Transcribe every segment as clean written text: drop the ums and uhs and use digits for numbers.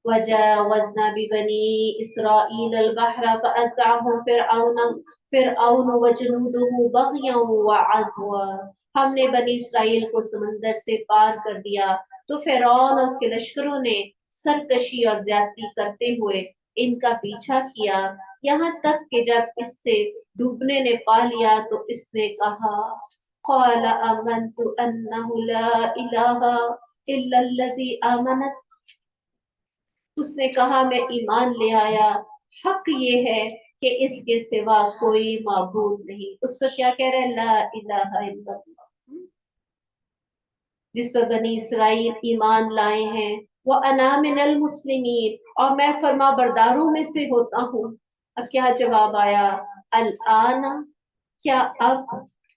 वजावज़ना बिबनी इसराईल अल-बहर फअतबअहुम फिरऔन वजुनूदुहु बग़यन व अदवा। हमने बनी इसराइल को समंदर से पार कर दिया तो फिरौन और उसके लश्करों ने सरकशी और ज्यादती करते हुए इनका पीछा किया, यहाँ तक कि जब इससे डूबने ने पा लिया तो इसने कहा, क़ाल आमनतु अन्नहु ला इलाहा इल्लल्लज़ी आमनत, उसने कहा मैं ईमान ले आया, हक ये है कि इसके सिवा कोई माबूद नहीं। उस पर क्या कह रहे हैं, ला इलाहा इल्लल्लाह, जिस पर बनी इसराइल ईमान लाए हैं। वो अना मिनल मुस्लिमीन, और मैं फर्मा बरदारों में से होता हूँ। अब क्या जवाब आया, अल आना, क्या अब,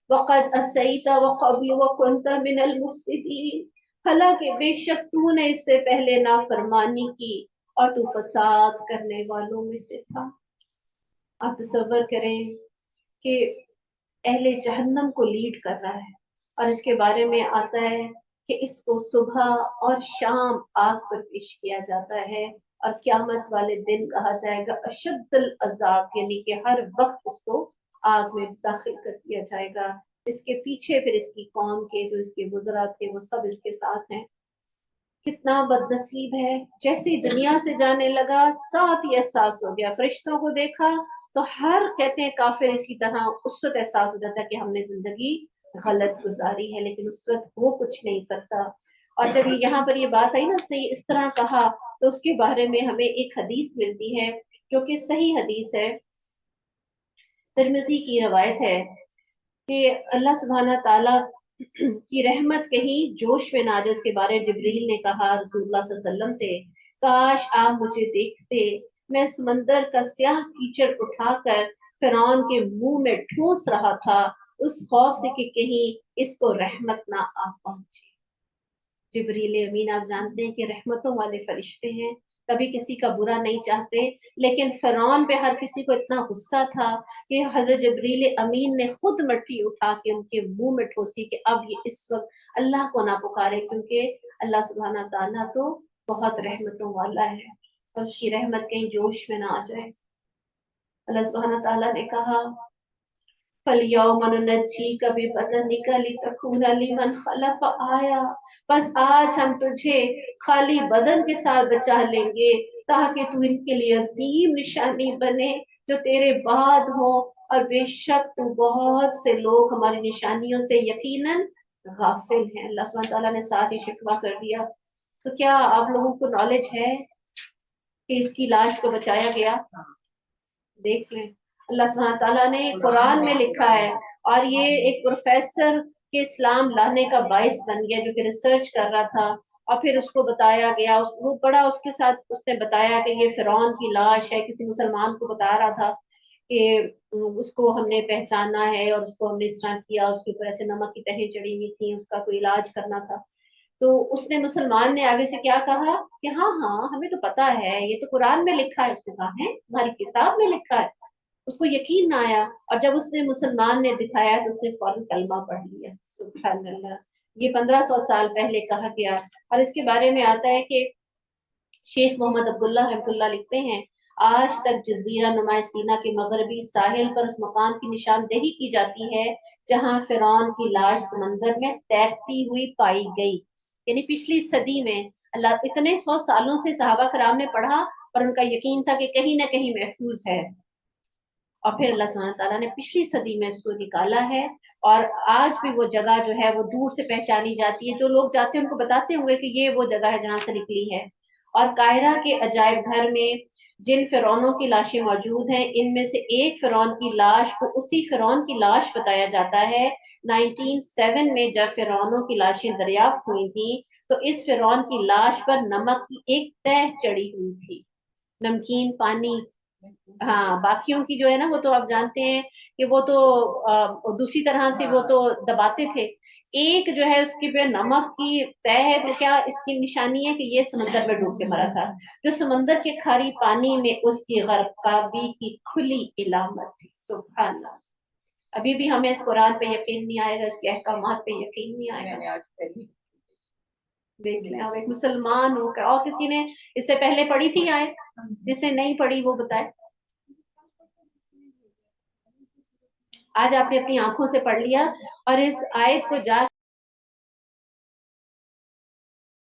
वक़द असैता व क़ब्ल व कुन्त मिनल मुफ़्सिदीन, हालांकि बेशक तूने इससे पहले नाफरमानी की और तू फसाद करने वालों में से था। आप तसव्वुर करें कि अहले जहन्नम को लीड कर रहा है और इसके बारे में आता है कि इसको सुबह और शाम आग पर पेश किया जाता है और क़यामत वाले दिन कहा जाएगा अशद्दुल अज़ाब, यानी कि हर वक्त उसको आग में दाखिल कर दिया जाएगा। इसके पीछे फिर इसकी कौम के जो इसके बुज़ुर्ग थे वो सब इसके साथ हैं। कितना बदनसीब है, जैसे ही दुनिया से जाने लगा साथ ही एहसास हो गया। फरिश्तों को देखा तो हर कहते हैं काफिर इसी तरह उस वक्त एहसास हो जाता है कि हमने जिंदगी गलत गुजारी है, लेकिन उस वक्त वो कुछ नहीं सकता। और जब यहाँ पर ये बात आई ना, उसने इस तरह कहा, तो उसके बारे में हमें एक हदीस मिलती है जो कि सही हदीस है, तिरमिज़ी की रवायत है कि अल्लाह सुब्हाना ताला की रहमत कहीं जोश में ना आ जाए, उसके बारे में जिब्रील ने कहा रसूलुल्लाह सल्लल्लाहु अलैहि वसल्लम से, काश आप मुझे देखते, मैं समंदर का स्याह कीचड़ उठाकर फिरौन के मुंह में ठूंस रहा था, उस खौफ से कि कहीं इसको रहमत ना आ पहुंचे। जिब्रील अमीन आप जानते हैं कि रहमतों वाले फरिश्ते हैं, कभी किसी का बुरा नहीं चाहते, लेकिन फिरौन पे हर किसी को इतना गुस्सा था कि हजरत जिब्रील अमीन ने खुद मट्टी उठा के उनके मुंह में ठोसी कि अब ये इस वक्त अल्लाह को ना पुकारे, क्योंकि अल्लाह सुब्हाना ताला तो बहुत रहमतों वाला है और उसकी रहमत कहीं जोश में ना आ जाए। अल्लाह सुब्हाना ताला ने कहा, फलयौम नुनज्जीका बिबदनिका लितकूना लिमन खलफ आया, बस आज हम तुझे खाली बदन के साथ बचा लेंगे ताकि तू इनके लिए अजीम निशानी बने जो तेरे बाद हो, और बेशक तू बहुत से लोग हमारी निशानियों से यकीनन गाफिल हैं। अल्लाह सुब्हानहू तआला ने साथ ही शिकवा कर दिया। तो क्या आप लोगों को नॉलेज है कि इसकी लाश को बचाया गया? देख लें, अल्लाह सुब्हानहू तआला ने कुरान में लिखा है, और ये एक प्रोफेसर के इस्लाम लाने का बाइस बन गया जो कि रिसर्च कर रहा था, और फिर उसको बताया गया, वो बड़ा उसके साथ उसने बताया कि ये फिरौन की लाश है। किसी मुसलमान को बता रहा था कि उसको हमने पहचाना है और उसको हमने इस तरह किया, उसके ऊपर ऐसे नमक की तहें चढ़ी हुई थी, उसका कोई इलाज करना था। तो उसने मुसलमान ने आगे से क्या कहा कि हाँ हाँ हमें तो पता है, ये तो कुरान में लिखा है। उसने कहा है तुम्हारी किताब में लिखा है? उसको यकीन ना आया, और जब उसने मुसलमान ने दिखाया तो उसने फौरन कलमा पढ़ लिया। सुभान अल्लाह, ये 1500 साल पहले कहा गया। और इसके बारे में आता है कि शेख मोहम्मद अब्दुल्ला रहमतुल्लाह लिखते हैं, आज तक जजीरा नुमा सीना के मगरबी साहिल पर उस मकाम की निशानदेही की जाती है जहां फिरौन की लाश समंदर में तैरती हुई पाई गई। यानी पिछली सदी में, अल्लाह इतने 100 सालों से सहाबा कराम ने पढ़ा और उनका यकीन था कि कहीं ना कहीं महफूज है, और फिर अल्लाह सुब्हानहू तआला ने पिछली सदी में इसको निकाला है। और आज भी वो जगह जो है वो दूर से पहचानी जाती है, जो लोग जाते हैं उनको बताते होंगे कि ये वो जगह है जहाँ से निकली है। और कायरा के अजायब घर में जिन फिरौनों की लाशें मौजूद हैं, इनमें से एक फिरौन की लाश को उसी फिरौन की लाश बताया जाता है। 1907 में जब फिरौनों की लाशें दरियाफ्त हुई थी तो इस फिरौन की लाश पर नमक की एक तह चढ़ी हुई थी, नमकीन पानी। हाँ, बाकियों की जो है ना वो तो आप जानते हैं कि वो तो दूसरी तरह से वो तो दबाते थे। एक जो है उसके पे नमक की तह है, तो क्या इसकी निशानी है कि ये समंदर में डूब के मरा था, जो समंदर के खारी पानी में उसकी गर्काबी की खुली इलामत थी। सुभान अल्लाह। अभी भी हमें इस कुरान पे यकीन नहीं आएगा, इसके अहकामात पे यकीन नहीं आएगा। دیکھ لیں آپ ایک مسلمان ہو کر، اور کسی نے اس سے پہلے پڑھی تھی آیت؟ جس نے نہیں پڑھی وہ بتائے. آج آپ نے اپنی آنکھوں سے پڑھ لیا اور اس آیت کو جا